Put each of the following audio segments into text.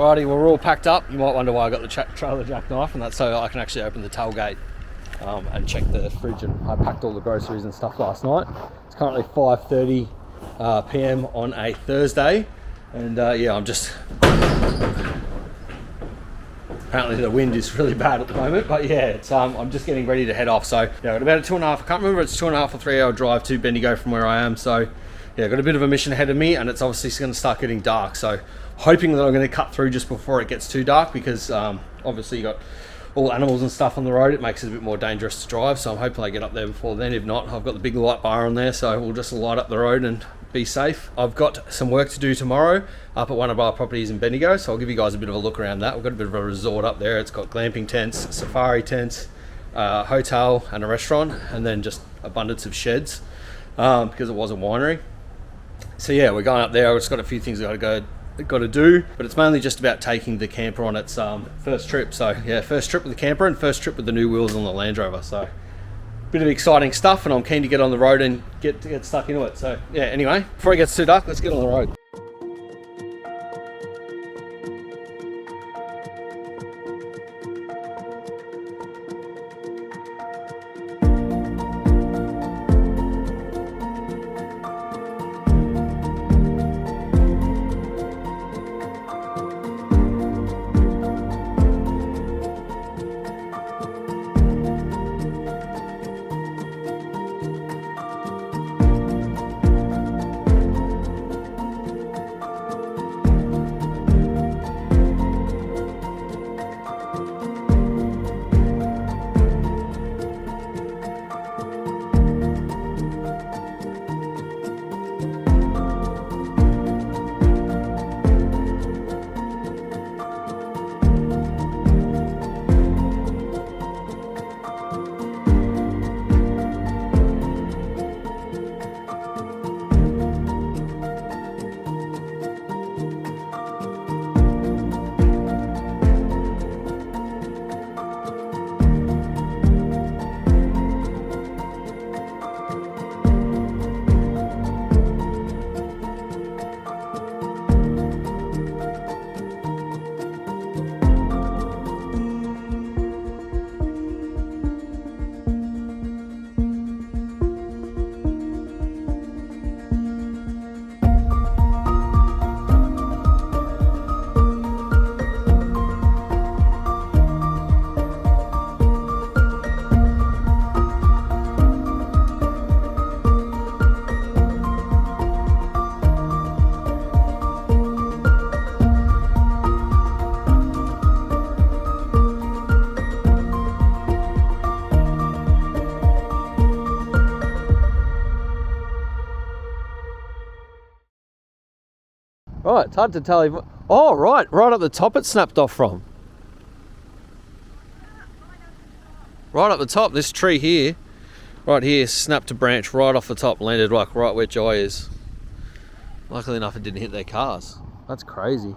Alrighty, well, we're all packed up. You might wonder why I got the trailer jackknife, and that's so I can actually open the tailgate and check the fridge. And I packed all the groceries and stuff last night. It's currently 5:30 p.m. on a Thursday, and yeah, I'm just... Apparently the wind is really bad at the moment, but yeah, it's I'm just getting ready to head off. So yeah, got about a 2.5, I can't remember, it's 2.5 or 3 hour drive to Bendigo from where I am. So yeah, got a bit of a mission ahead of me, and it's obviously going to start getting dark. So hoping that I'm going to cut through just before it gets too dark, because obviously you got all animals and stuff on the road. It makes it a bit more dangerous to drive. So I'm hoping I get up there before then. If not, I've got the big light bar on there, so we'll just light up the road and be safe. I've got some work to do tomorrow up at one of our properties in Bendigo, so I'll give you guys a bit of a look around that. We've got a bit of a resort up there. It's got glamping tents, safari tents, hotel and a restaurant, and then just abundance of sheds because it was a winery. So yeah, we're going up there. I've just got a few things I've got to do, but it's mainly just about taking the camper on its first trip. So yeah, first trip with the camper and first trip with the new wheels on the Land Rover. So bit of exciting stuff, and I'm keen to get on the road and get stuck into it. So yeah, anyway, before it gets too dark, let's get on the road. Right, it's hard to tell if... Oh, right at the top it snapped off from. Right up the top, this tree here, right here, snapped a branch right off the top, landed like right where Jai is. Luckily enough, it didn't hit their cars. That's crazy.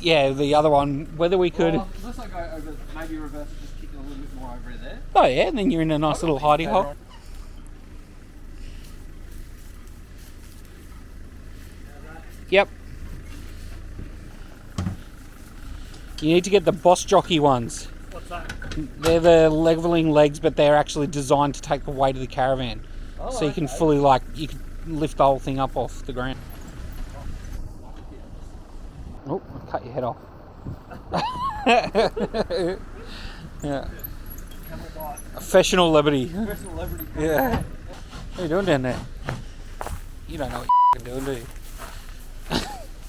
Yeah, the other one, whether we could... Well, unless I go over, maybe reverse it, just kick it a little bit more over there. Oh yeah, and then you're in a nice little hidey hole. Yep. You need to get the boss jockey ones. What's that? They're the leveling legs, but they're actually designed to take the weight of the caravan. Oh, so you can fully, you can lift the whole thing up off the ground. Oh, I cut your head off. Yeah. Professional liberty. Professional liberty. Yeah. What are you doing down there? You don't know what you're doing, do you?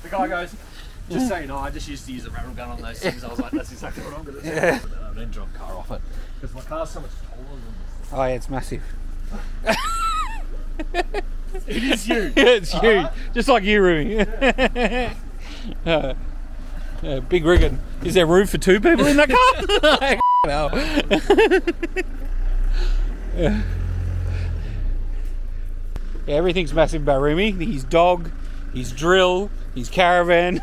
The guy goes, just so you know, I just used to use a rattle gun on those things. I was like, that's exactly what I'm going to do. Yeah. I then drove a car off it. Because my car's so much taller than this. Oh yeah, it's massive. It is you. It's you. Just like you, Rumi. Big rigging. Is there room for 2 people in that car? No. Yeah, everything's massive about Rumi. His dog, his drill, his caravan.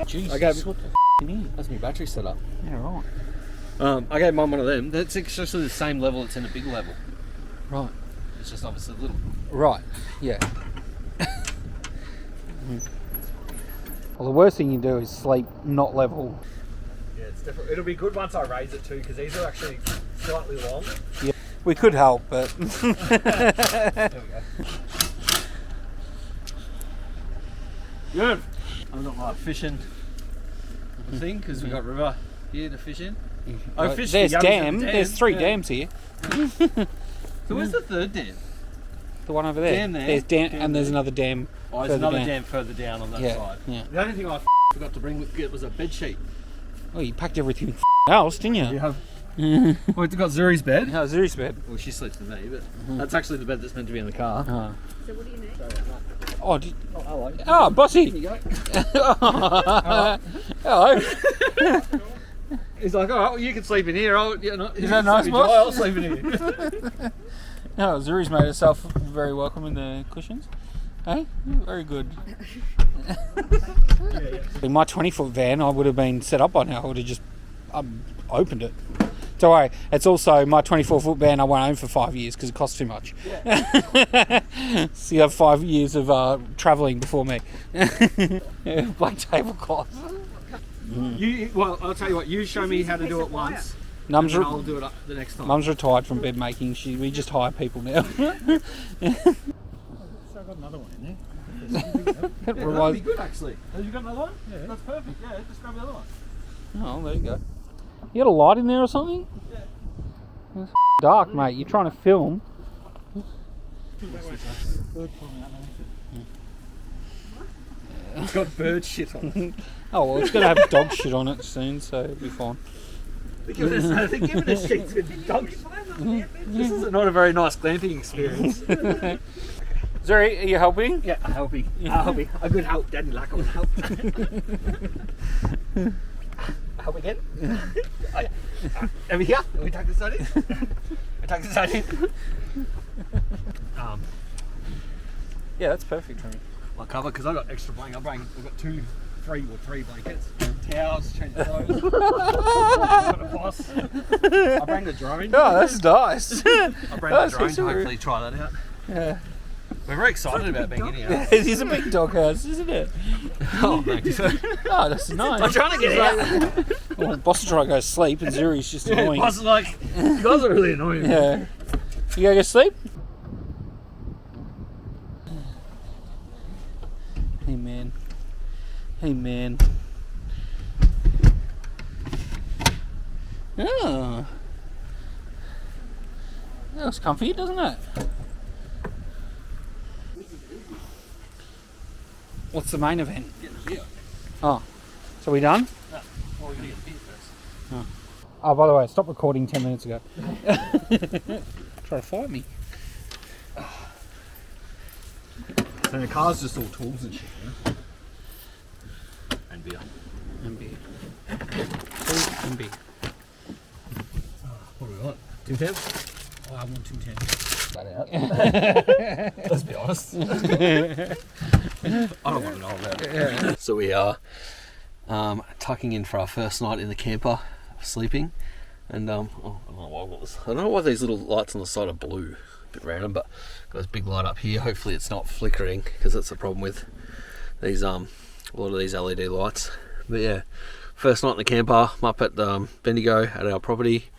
Jesus, I gave, what the that's my battery setup. Yeah, right. I gave mum one of them. That's actually the same level. It's in a big level. Right. It's just obviously a little. Right. Yeah. Well, the worst thing you do is sleep not level. Yeah, it's different. It'll be good once I raise it too, because these are actually slightly long. Yeah. We could help, but. There we go. Good. I've got my fishing thing because we got river here to fish in. I fished There's the dam. dam. There's 3 Yeah. dams here. So where's the third dam? The one over there. Dam there. There's dam, Dam and there's there. another dam. Oh, there's further another down. dam further down on that Yeah, side. yeah. The only thing I forgot to bring with it was a bed sheet. Oh, you packed everything else, didn't you? You have. Well, it's got Zuri's bed. No, Zuri's bed. Well, she sleeps with me, but that's actually the bed that's meant to be in the car. Oh. So what do you need? Oh, Oh, hello. oh, bossy. Here you go. Hello. He's like, all right, well, you can sleep in here. Is that nice, boss? I'll sleep in here. No, Zuri's made herself very welcome in the cushions. Hey, very good. In my 20-foot van, I would have been set up by now. I would have just opened it. Don't worry, it's also my 24-foot van I won't own for 5 years because it costs too much. Yeah. So you have 5 years of travelling before me. Black tablecloth. Well, I'll tell you what, you show me how to do it once, Mum's, and then I'll do it the next time. Mum's retired from bed making. We just hire people now. So I've got another one in there. Yeah, that'd be good, actually. Have you got another one? Yeah. That's perfect. Yeah, just grab the other one. Oh, there you go. You got a light in there or something? Yeah. It's dark, mate. You're trying to film. It's got bird shit on it. Oh, well, it's going to have dog shit on it soon, so it'll be fine. Give it a sheet with dog shit. This is not a very nice glamping experience. Zuri, are you helping? Yeah, I'm helping. A good help. Daddy like I would help. Help again? Oh, yeah. Over here. We tuck this side in. We tuck this side in. Yeah, that's perfect for me. My cover, because I got extra blanket. I've got 3 blankets. Towels, change the clothes. Got a boss. I bring the drone. Oh, that's nice. I bring the That's drone to so hopefully try that out. Yeah. We're very excited about being in here. It is a big dog house, isn't it? Oh, thanks. Oh, that's nice. I'm trying to get out. Well, boss is trying to go to sleep and Zuri's just annoying. I was like, you guys are really annoying. Yeah. You go to sleep? Hey, man. Hey, man. Oh. That looks comfy, doesn't it? What's the main event? Get the beer. Oh. So we done? No. Well, we need to get the beer first. Oh, by the way, I stopped recording 10 minutes ago. Try to fight me. And the car's just all tools and shit, yeah? And beer. And beer. Food and beer. What do we want? 210? Oh, I want 210. That out. Let's be honest. I don't want to know about it. Yeah. So we are tucking in for our first night in the camper, sleeping. And I don't know why these little lights on the side are blue. A bit random, but got this big light up here. Hopefully it's not flickering, because that's the problem with these a lot of these LED lights. But yeah, first night in the camper. I'm up at Bendigo at our property.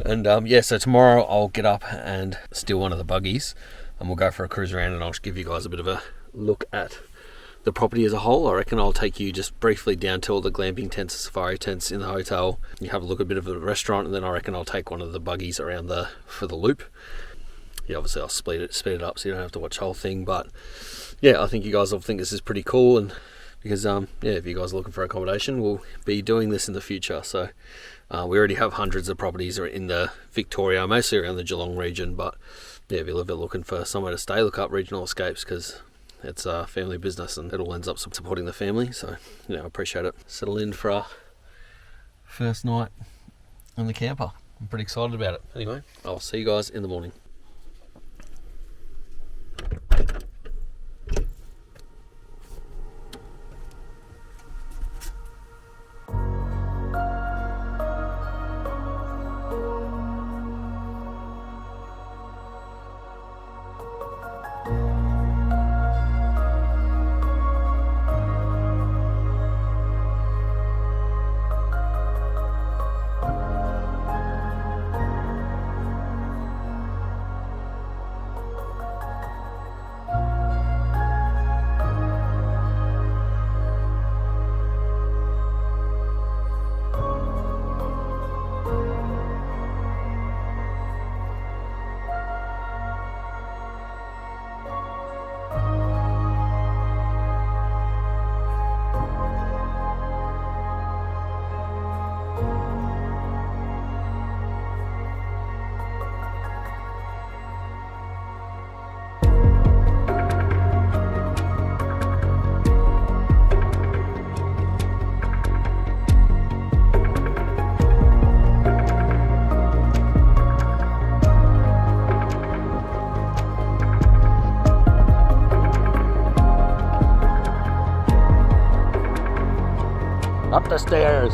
And yeah, so tomorrow I'll get up and steal one of the buggies and we'll go for a cruise around, and I'll just give you guys a bit of a look at the property as a whole. I reckon I'll take you just briefly down to all the glamping tents, the safari tents in the hotel. You have a look at a bit of the restaurant, and then I reckon I'll take one of the buggies around for the loop. Yeah, obviously I'll speed it up so you don't have to watch the whole thing, but yeah, I think you guys will think this is pretty cool. And because yeah, if you guys are looking for accommodation, we'll be doing this in the future. So we already have hundreds of properties in the Victoria, mostly around the Geelong region, but yeah, if you're ever looking for somewhere to stay, look up Regional Escapes, because it's a family business and it all ends up supporting the family. So, I appreciate it. Settle in for our first night on the camper. I'm pretty excited about it. Anyway, I'll see you guys in the morning. Up the stairs.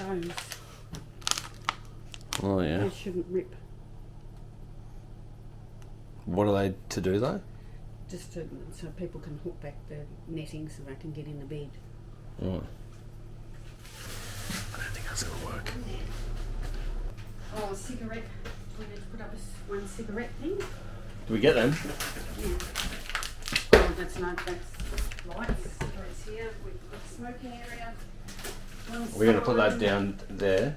Those. Oh yeah. They shouldn't rip. What are they to do though? Just so people can hook back the netting so they can get in the bed. Oh. I don't think that's gonna work. Oh, a cigarette. We need to put up one cigarette thing. Do we get them? Yeah. Oh, that's lights. Cigarettes here. We've got a smoking area. We're going to put that down there.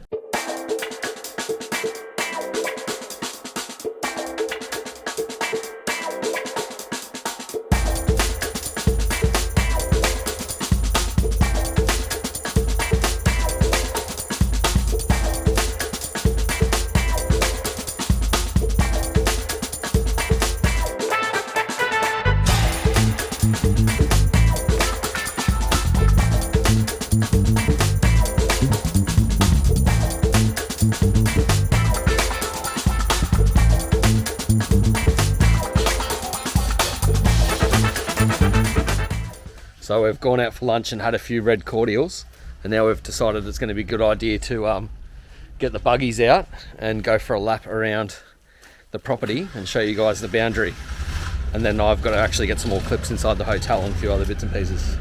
So we've gone out for lunch and had a few red cordials. And now we've decided it's going to be a good idea to get the buggies out and go for a lap around the property and show you guys the boundary. And then I've got to actually get some more clips inside the hotel and a few other bits and pieces.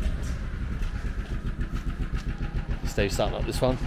Steve's starting up this one.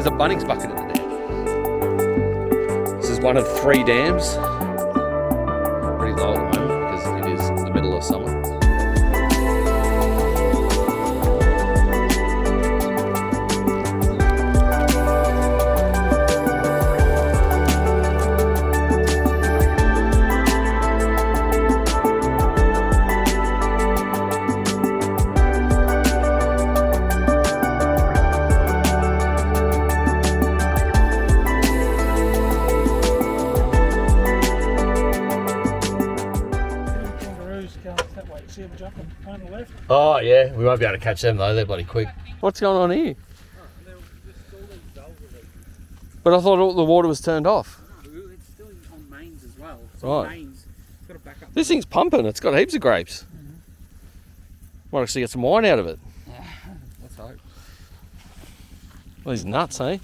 There's a Bunnings bucket in the dam. This is one of 3 dams. Pretty low at the moment because it is the middle of summer. Oh yeah, we won't be able to catch them though, they're bloody quick. What's going on here? But I thought all the water was turned off. No, it's still on mains as well. It's Right. on mains. It's got to back up. This thing's pumping, it's got heaps of grapes. Might actually get some wine out of it. Let's hope. Well, these nuts, eh?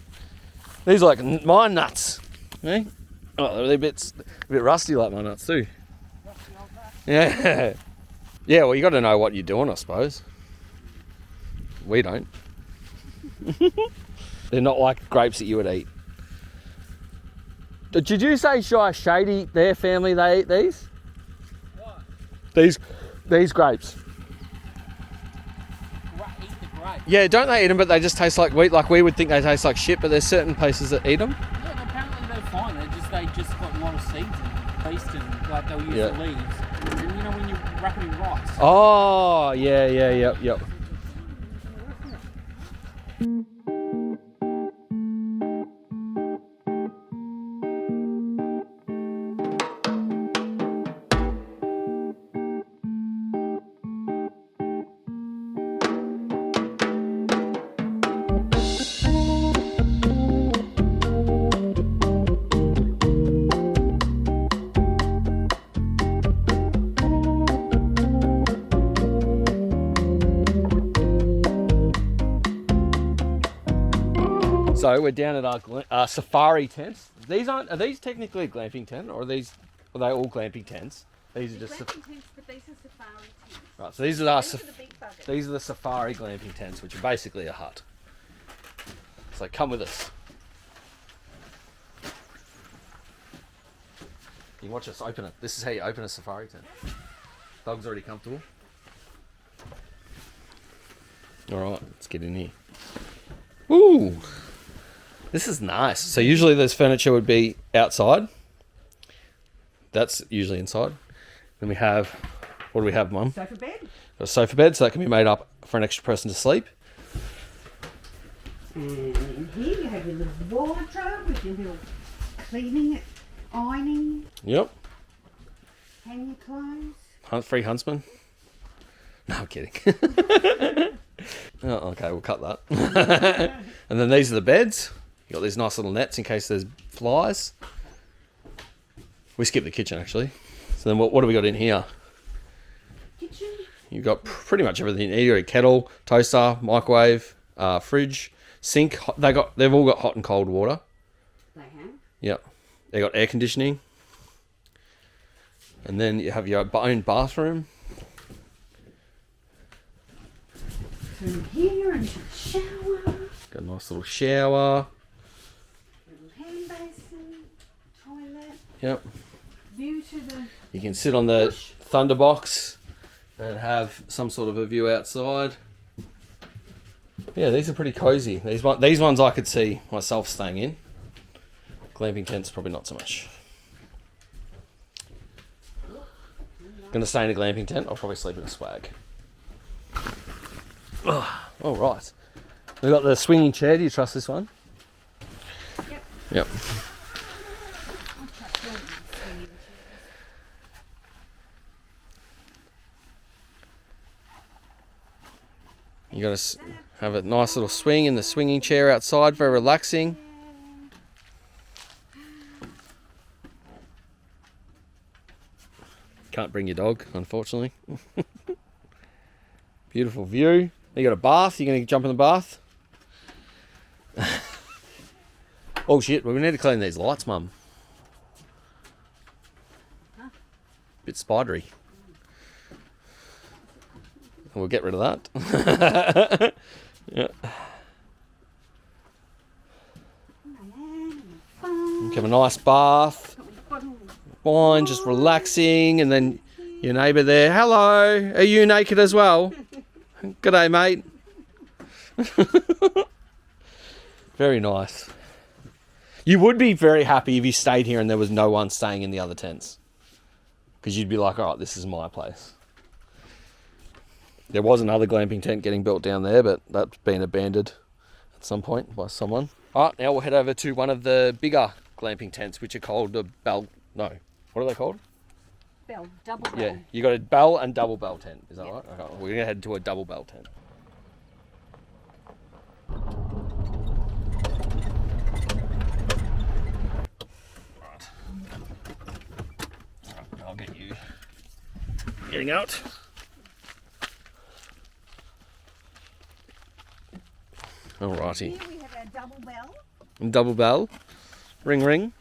These are like my nuts, eh? Oh, they're a bit rusty like my nuts too. Yeah. Yeah, well, you got to know what you're doing, I suppose. We don't. They're not like grapes that you would eat. Did you say Shady, their family, they eat these? What? These grapes. Eat the grape. Yeah, don't they eat them, but they just taste like wheat. Like we would think they taste like shit, but there's certain places that eat them. Yeah, and apparently they're fine. They just got a lot of seeds and paste and like they'll use the leaves. And you know when you wrap it in rice. Oh, yeah, yep. So we're down at our safari tents. Are these technically a glamping tent, or are they all glamping tents? These are just Glamping tents, but these are safari tents. right. So these are The big buggers. these are the safari glamping tents, which are basically a hut. So come with us. You can watch us open it. This is how you open a safari tent. Dog's already comfortable. All right, let's get in here. Ooh, this is nice. So usually this furniture would be outside. That's usually inside. Then we have, what do we have, Mum? Sofa bed. Got a sofa bed, so that can be made up for an extra person to sleep. And in here you have your little wardrobe with your little cleaning, ironing, Yep. hang your clothes. Free huntsman. No, I'm kidding. Oh, okay, we'll cut that. And then these are the beds. You got these nice little nets in case there's flies. We skipped the kitchen actually. So then what have we got in here? Kitchen. You've got pretty much everything. You got a kettle, toaster, microwave, fridge, sink. They've all got hot and cold water. They have. Yep. They got air conditioning. And then you have your own bathroom. Through here into the shower. Got a nice little shower. Little hand basin. Toilet. Yep. View to the You can sit on the thunderbox and have some sort of a view outside. Yeah, these are pretty cozy. These ones I could see myself staying in. Glamping tents probably not so much. Gonna stay in a glamping tent. I'll probably sleep in a swag. All right. We've got the swinging chair. Do you trust this one? Yep. Yep. You got to have a nice little swing in the swinging chair outside, very relaxing. Can't bring your dog, unfortunately. Beautiful view. You got a bath. You gonna jump in the bath? Oh shit! We need to clean these lights, Mum. Bit spidery. We'll get rid of that. Yeah. Have a nice bath. Fine, just relaxing, and then your neighbour there. Hello, are you naked as well? G'day, mate. Very nice. You would be very happy if you stayed here and there was no one staying in the other tents, because you'd be like, "All right, this is my place." There was another glamping tent getting built down there, but that's been abandoned at some point by someone. All right, now we'll head over to one of the bigger glamping tents, which are called the bell. No, what are they called? bell, double bell. Yeah, you got a bell and double bell tent. Is that right? Okay, we're gonna head to a double bell tent. Right. I'll get you getting out. Alrighty. Here we have our double bell. Double bell. Ring ring.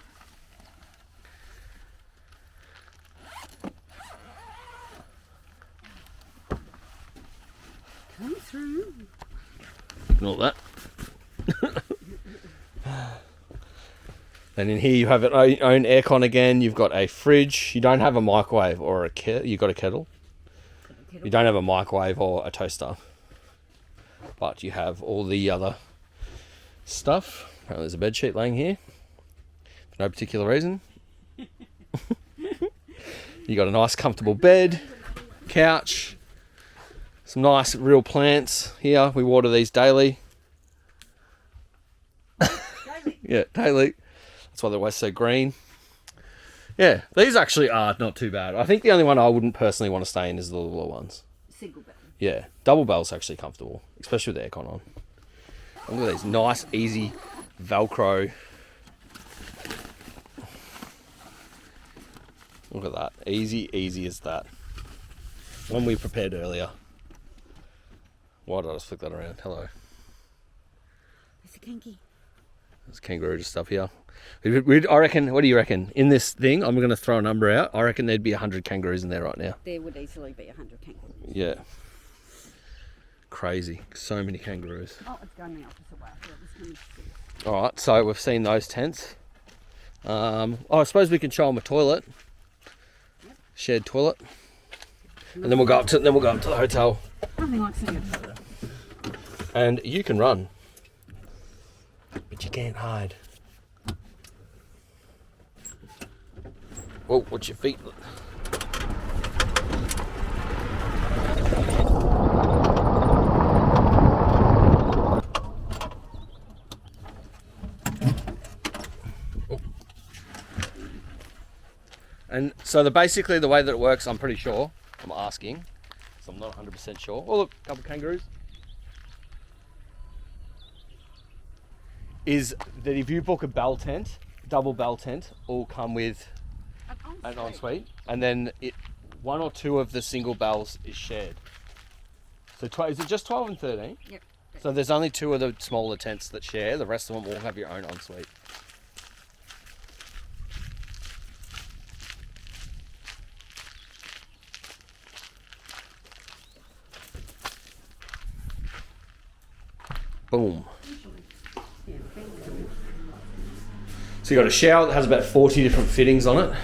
Come through. Ignore that. And in here you have your own aircon again. You've got a fridge. You don't have a microwave or a kettle. You've got a kettle. You don't have a microwave or a toaster. But you have all the other stuff. Apparently there's a bed sheet laying here. For no particular reason. You got a nice comfortable bed, couch, some nice real plants here. We water these daily. Yeah, daily. That's why they're always so green. Yeah, these actually are not too bad. I think the only one I wouldn't personally want to stay in is the little ones. Single bell. Yeah, double bell's actually comfortable, especially with the aircon on. And look at these nice, easy Velcro. Look at that. Easy as that. One we prepared earlier. Why did I just flick that around? Hello. It's a kinky. There's kangaroo stuff here. I reckon, what do you reckon? In this thing, I'm going to throw a number out. I reckon there'd be 100 kangaroos in there right now. There would easily be 100 kangaroos. Yeah. Crazy. So many kangaroos. Oh, it's going the opposite way. I thought it was going to be. Alright, so we've seen those tents. I suppose we can show them a toilet. Yep. Shared toilet. And then we'll go up to the hotel. Nothing like seeing a toilet. And you can run. But you can't hide. Whoa, watch your feet. And so basically the way that it works, I'm pretty sure, I'm asking, so I'm not 100% sure. Oh look, a couple of kangaroos. Is that if you book a bell tent, double bell tent, all come with an ensuite, and then one or two of the single bells is shared. So is it just 12 and 13? Yep. So there's only two of the smaller tents that share. The rest of them all have your own ensuite. Boom. So you got a shower that has about 40 different fittings on it.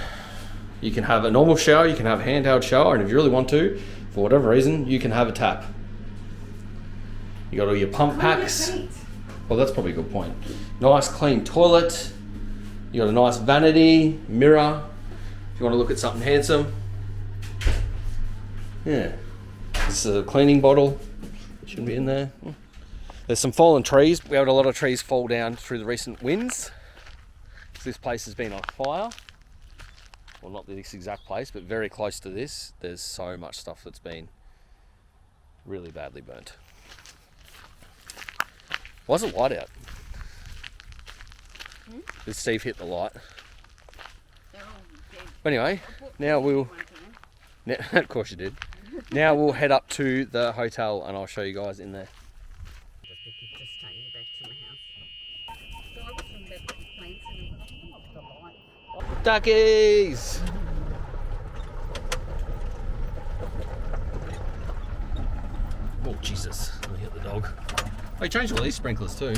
You can have a normal shower, you can have a handheld shower, and if you really want to, for whatever reason, you can have a tap. You got all your pump packs. Well, that's probably a good point. Nice clean toilet. You got a nice vanity, mirror. If you want to look at something handsome. Yeah. It's a cleaning bottle. Shouldn't be in there. There's some fallen trees. We had a lot of trees fall down through the recent winds. This place has been on fire. Well, not this exact place, but very close to this. There's so much stuff that's been really badly burnt. Why is it light out? Did Steve hit the light? But anyway, now we'll... of course you did. Now we'll head up to the hotel and I'll show you guys in there. Just take me back to my house. So I was thinking about putting plants in and I thought, oh, the light. Duckies! Oh, Jesus. I hit the dog. Oh, he changed all these sprinklers too.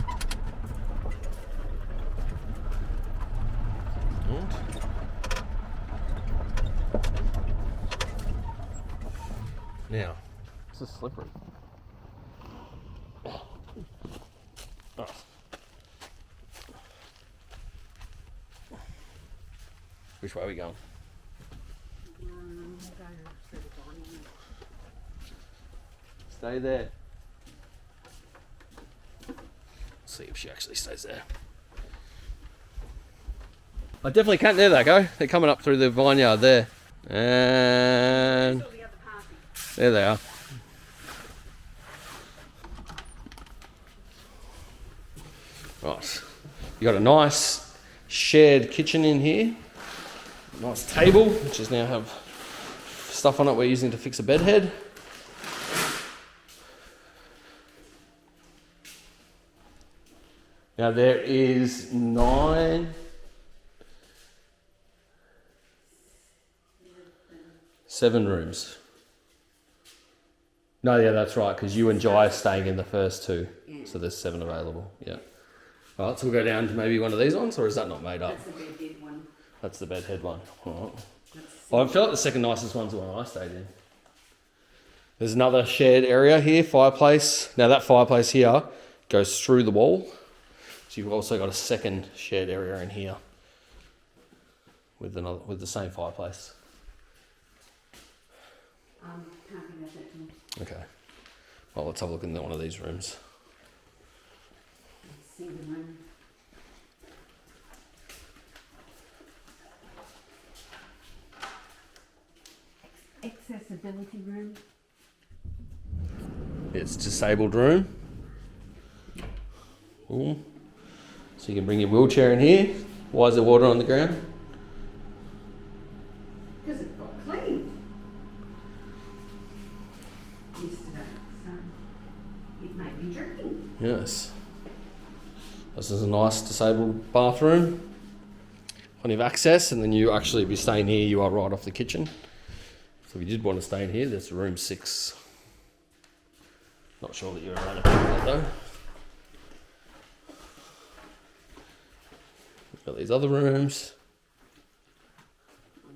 Now, this is slippery. Oh. Which way are we going? Stay there. See if she actually stays there. I definitely can't. There they go. They're coming up through the vineyard there. And there they are. Right. You got a nice shared kitchen in here. Nice table, which is now have stuff on it we're using to fix a bed head. Now there is 7 rooms. No, yeah, that's right, because you and Jai are staying in the first 2. Yeah. So there's 7 available, yeah. All right, so we'll go down to maybe one of these ones, or is that not made up? That's the bedhead one. That's the bedhead one. All right. Well, I feel like the second nicest one's the one I stayed in. There's another shared area here, fireplace. Now that fireplace here goes through the wall. So you've also got a second shared area in here with the same fireplace. Can't be that one. Okay. Well, let's have a look in one of these rooms. Single room. Accessibility room. It's disabled room. Ooh. So you can bring your wheelchair in here. Why is there water on the ground? Because it got cleaned yesterday, so it may be drinking. Yes. This is a nice disabled bathroom. Plenty of access, and then you actually be staying here, you are right off the kitchen. So if you did want to stay in here, there's room 6. Not sure that you're allowed to pick that though. We've got these other rooms.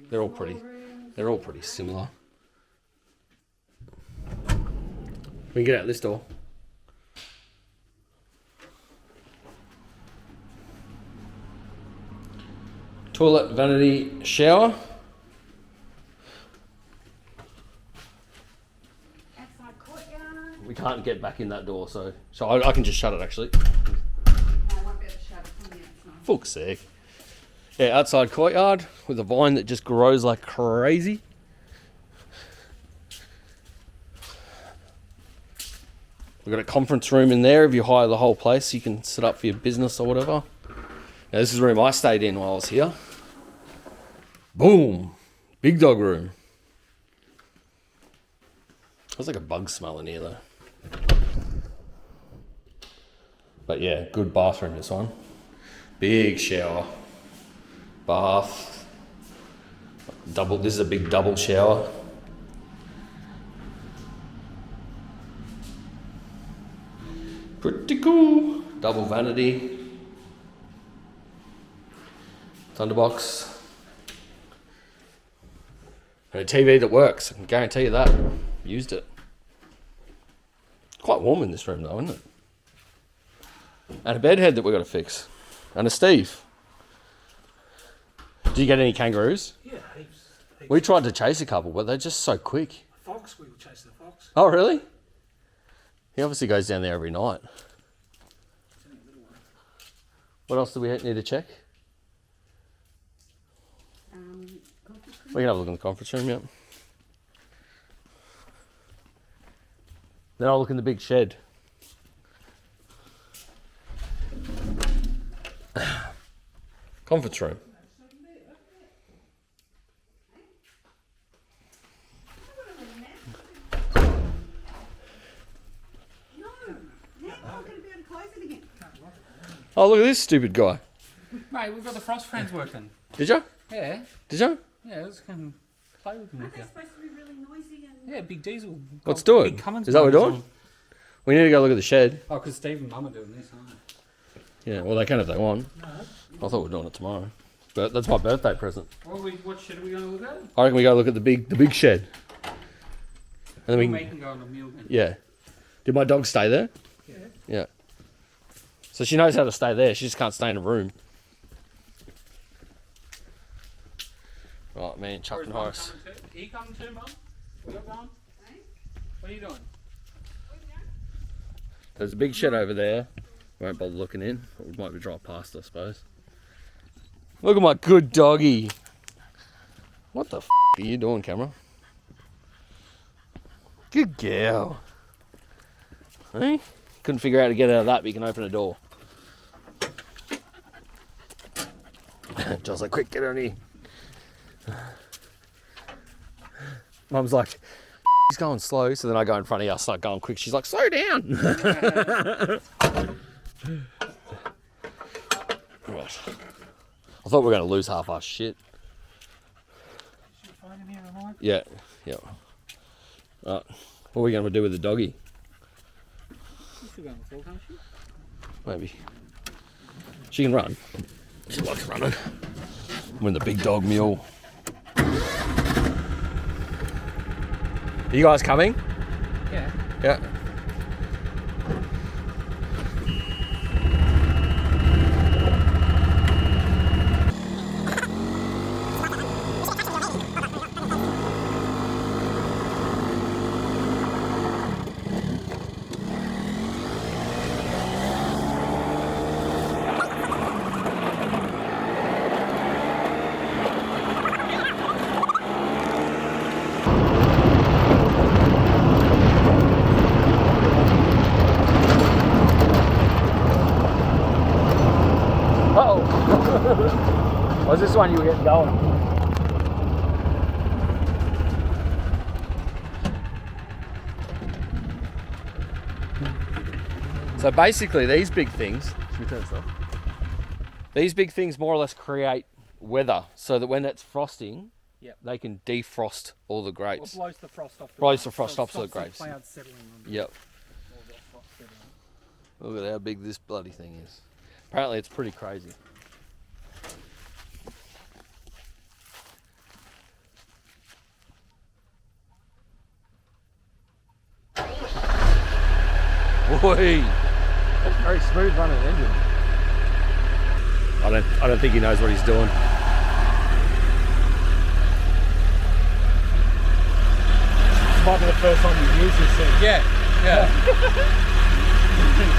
They're all pretty similar. We can get out this door. Toilet, vanity, shower. Outside courtyard. We can't get back in that door, so I can just shut it actually. No, I won't be able to shut it from the outside. Fuck's sake. Yeah, outside courtyard with a vine that just grows like crazy. We've got a conference room in there if you hire the whole place. You can set up for your business or whatever. Now, this is the room I stayed in while I was here. Boom! Big dog room. There's like a bug smell in here though. But yeah, good bathroom this one. Big shower. Bath. This is a big double shower. Pretty cool. Double vanity. Thunderbox. And a TV that works. I can guarantee you that. Used it. Quite warm in this room though, isn't it? And a bed head that we've got to fix. And a Steve. Did you get any kangaroos? Yeah, heaps. We tried to chase a couple, but they're just so quick. Fox, we were chasing the fox. Oh, really? He obviously goes down there every night. What else do we need to check? We can have a look in the conference room, yep. Then I'll look in the big shed. Conference room. Oh, look at this stupid guy. Mate, we've got the frost fans working. Did you? Yeah. Did you? Yeah, let's come play with them. Aren't they supposed to be really noisy and... Yeah, big diesel. Let's do it. Big Cummins Is that what we're motors doing? We need to go look at the shed. on. Oh, because Steve and Mum are doing this, aren't they? Yeah, well, they can if they want. I thought we were doing it tomorrow. But that's my birthday present. What shed are we going to look at? I reckon we go look at the big shed. And then we We can, can go on a meal then. yeah. Did my dog stay there? Yeah. Yeah. So she knows how to stay there. She just can't stay in a room. Right, man, Chuck and Horace. Are you coming too, Mum? What are you going? What are you doing? There's a big shed over there. Won't bother looking in. But we might be drive past, I suppose. Look at my good doggy. What the f are you doing, camera? Good girl. Hey? Couldn't figure out how to get out of that, but you can open a door. John's like, quick, get on here. Mum's like, he's going slow, so then I go in front of you, I start going quick. She's like, slow down. Right. I thought we were going to lose half our shit. Yeah, yeah. Right. What are we going to do with the doggy? Maybe. She can run. She likes running. I'm in the big dog mule. Are you guys coming? Yeah. Yeah. Was this one you were getting going? So basically these big things Let me turn this off. These big things more or less create weather so that when it's frosting, they can defrost all the grapes. Blows the frost off. Blows the frost off the grapes. Clouds settling on Yep. Look at how big this bloody thing is. Apparently it's pretty crazy. Oi! That's very smooth running engine. I don't think he knows what he's doing. This might be the first time you've used this thing. Yeah.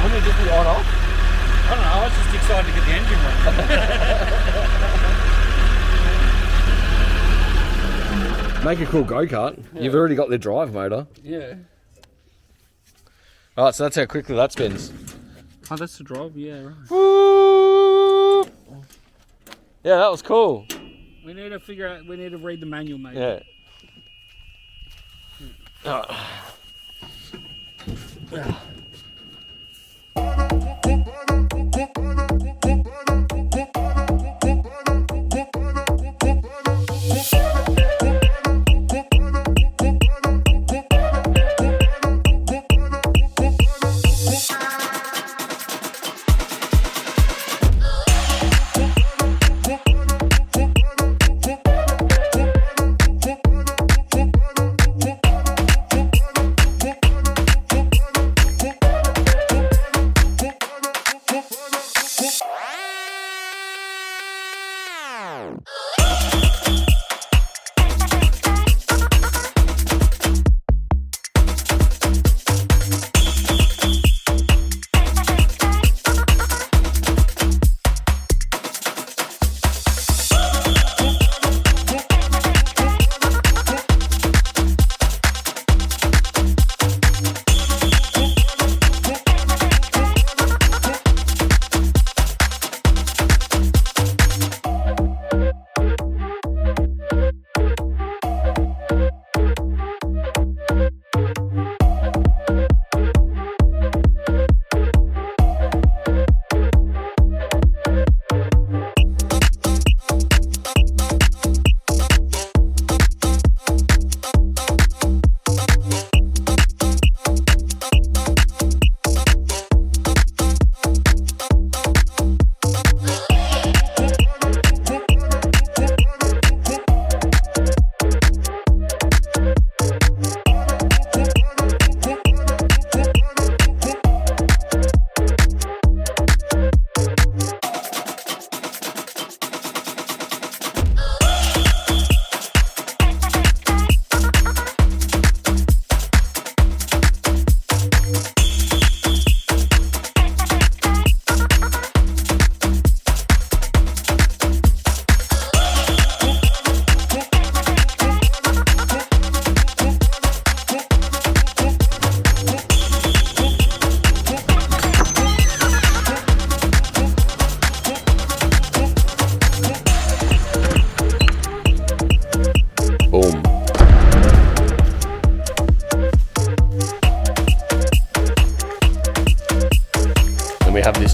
Wouldn't it just be on off? I don't know, I was just excited to get the engine running. Make a cool go-kart. Yeah. You've already got the drive motor. Yeah. Alright, so that's how quickly that spins. Oh, that's the drive, yeah, right. Woo! Yeah, that was cool. We need to figure out, we need to read the manual, mate. Yeah.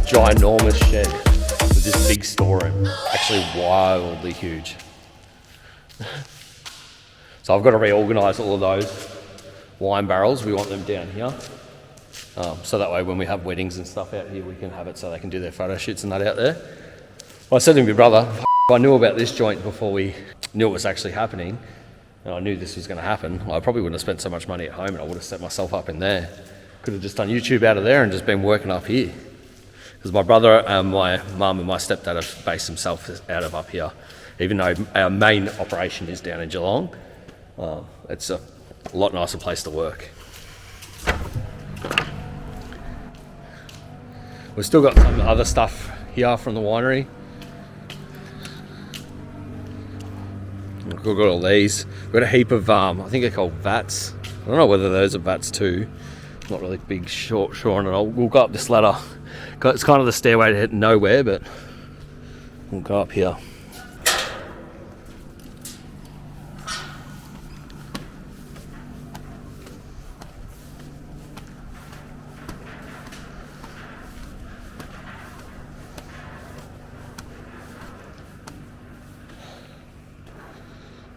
Ginormous shed with this big storeroom, actually wildly huge. So I've got to reorganise all of those wine barrels. We want them down here, so that way when we have weddings and stuff out here, we can have it so they can do their photo shoots and that out there. Well, I said to my brother, if I knew about this joint before we knew it was actually happening, and I knew this was going to happen, I probably wouldn't have spent so much money at home, and I would have set myself up in there. Could have just done YouTube out of there and just been working up here. Because my brother and my mum and my stepdad have based themselves out of up here. Even though our main operation is down in Geelong, it's a lot nicer place to work. We've still got some other stuff here from the winery. We've got all these. We've got a heap of, I think they're called vats. I don't know whether those are vats too. Not really big, sure on it. We'll go up this ladder. It's kind of the stairway to nowhere, but we'll go up here.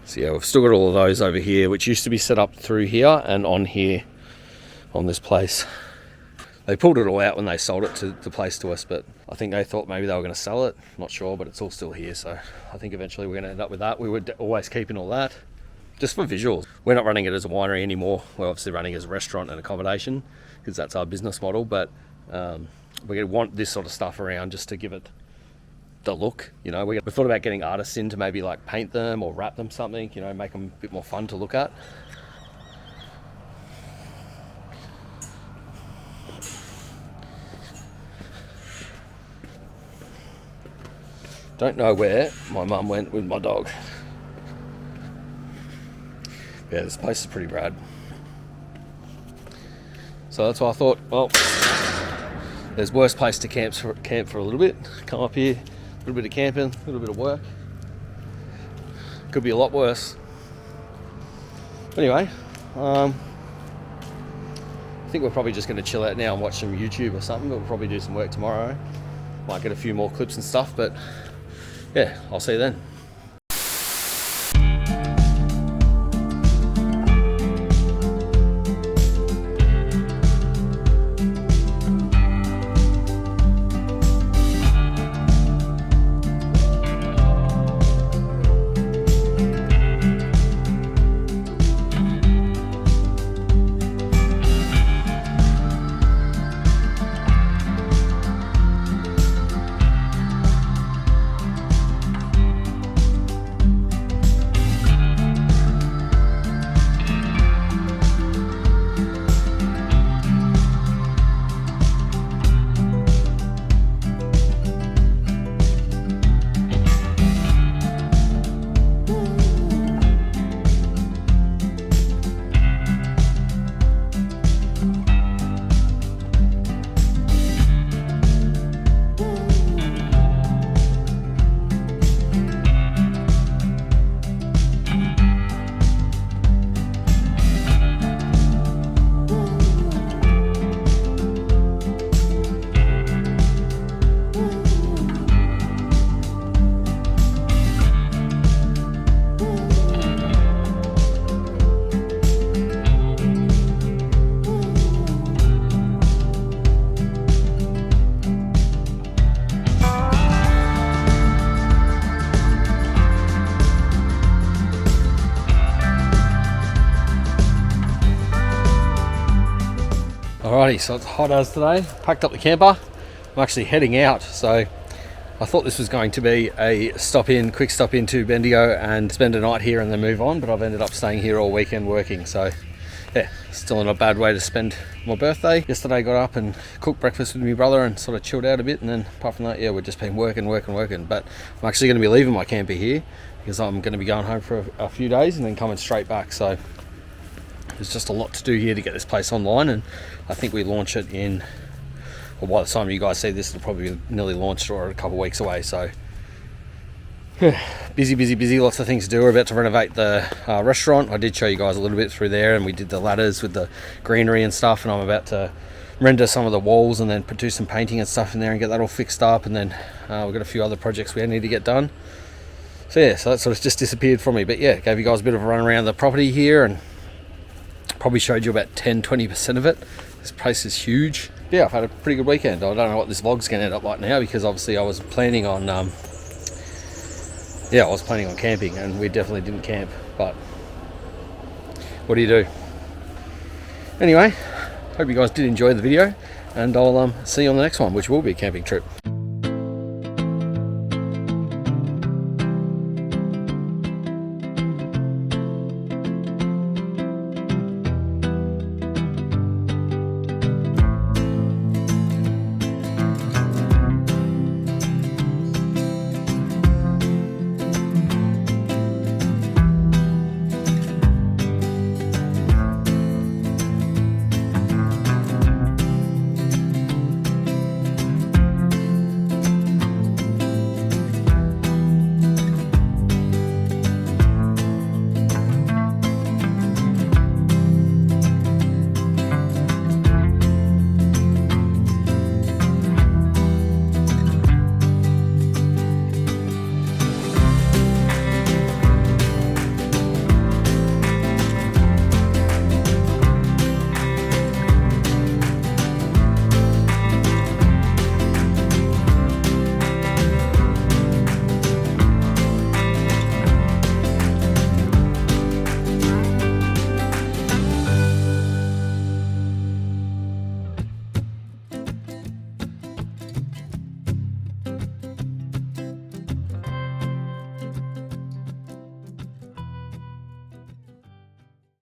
So yeah, we've still got all of those over here, which used to be set up through here and on here, on this place. They pulled it all out when they sold it to the place to us, but I think they thought maybe they were going to sell it. Not sure, but it's all still here. So I think eventually we're going to end up with that. We were always keeping all that, just for visuals. We're not running it as a winery anymore. We're obviously running it as a restaurant and accommodation, because that's our business model. But we're going to want this sort of stuff around just to give it the look. You know, we thought about getting artists in to maybe like paint them or wrap them something, you know, make them a bit more fun to look at. Don't know where my mum went with my dog. Yeah, this place is pretty rad. So that's why I thought, well, there's worse place to camp for a little bit. Come up here, a little bit of camping, a little bit of work. Could be a lot worse. Anyway, I think we're probably just going to chill out now and watch some YouTube or something. We'll probably do some work tomorrow. Might get a few more clips and stuff, but yeah, I'll see you then. Alrighty, so it's hot as today. Packed up the camper. I'm actually heading out, so I thought this was going to be a quick stop in to Bendigo and spend a night here and then move on, but I've ended up staying here all weekend working, so yeah, still not a bad way to spend my birthday. Yesterday got up and cooked breakfast with my brother and sort of chilled out a bit, and then apart from that, yeah, we've just been working. But I'm actually going to be leaving my camper here because I'm going to be going home for a few days and then coming straight back, so there's just a lot to do here to get this place online, and I think we launch it in, well, by the time you guys see this, it'll probably be nearly launched or a couple of weeks away, so busy, lots of things to do. We're about to renovate the restaurant. I did show you guys a little bit through there, and we did the ladders with the greenery and stuff, and I'm about to render some of the walls and then do some painting and stuff in there and get that all fixed up, and then we've got a few other projects we need to get done. So yeah, so that sort of just disappeared from me, but yeah, gave you guys a bit of a run around the property here and probably showed you about 10-20% of it. This place is huge. Yeah, I've had a pretty good weekend. I don't know what this vlog's going to end up like now, because obviously I was planning on camping, and we definitely didn't camp, but what do you do? Anyway, hope you guys did enjoy the video, and I'll see you on the next one, which will be a camping trip.